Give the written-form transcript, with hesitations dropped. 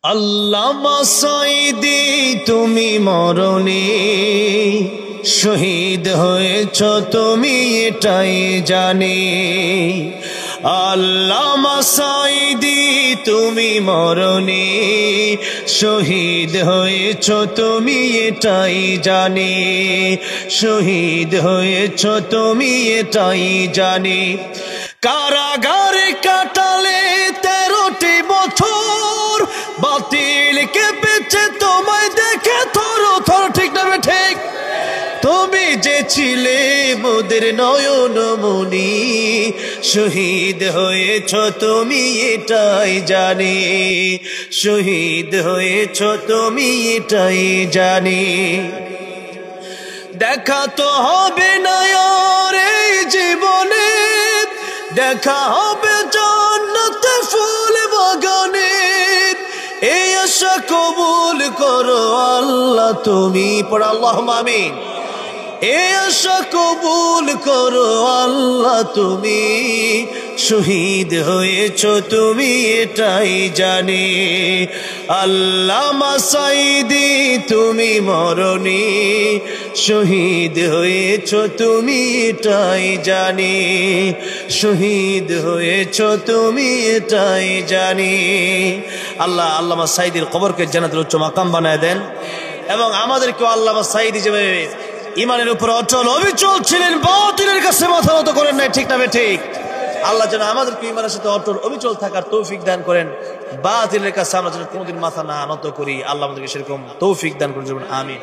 আল্লামা সাঈদী তুমি মরণে শহীদ হয়েছ, তুমি এটাই জানি। আল্লামা সাঈদী তুমি মরণে শহীদ হয়েছ, তুমি এটাই জানি। শহীদ হয়েছ তুমি এটাই জানি। কারাগারে কাটালে 13টি বছর, বাতিল কেঁপেছে তোমায় দেখে থর থর। ঠিক না ঠিক? তুমি যে ছিলে মোদের নয়ন মনি, শহীদ হয়েছ তুমি এটাই জানি। শহীদ হয়েছ তুমি এটাই জানি। দেখা তো হবে না আর এই জীবনে, দেখা হবে জান্নাতে ফুল বাগানে। এই আশা কবুল করো আল্লাহ তুমি, পড়া আল্লাহুম্মা আমিন। এই আশা কবুল করো আল্লাহ তুমি। শহীদ হয়েছ তুমি এটাই জানি। আল্লামা সাঈদী তুমি মরণে শহীদ হয়েছ, তুমি এটাই জানি। শহীদ হয়েছ তুমি এটাই জানি। আল্লাহ আল্লামা সাঈদীর কবরকে জান্নাতুল উচ্চ মাকাম বানায় দেন, এবং আমাদেরকেও আল্লামা সাঈদী যেভাবে ইমানের উপর অটল অবিচল ছিলেন, বাতিলের কাছে মাথা নত করেন নাই। ঠিক না ঠিক? আল্লাহ যেন আমাদেরকে ইমানের সাথে অটল অবিচল থাকার তৌফিক দান করেন। বাতিলের কাছে আমরা যেন কোনোদিন মাথা না নত করি, আল্লাহ আমাদেরকে সেরকম তৌফিক দান করেন। আমিন।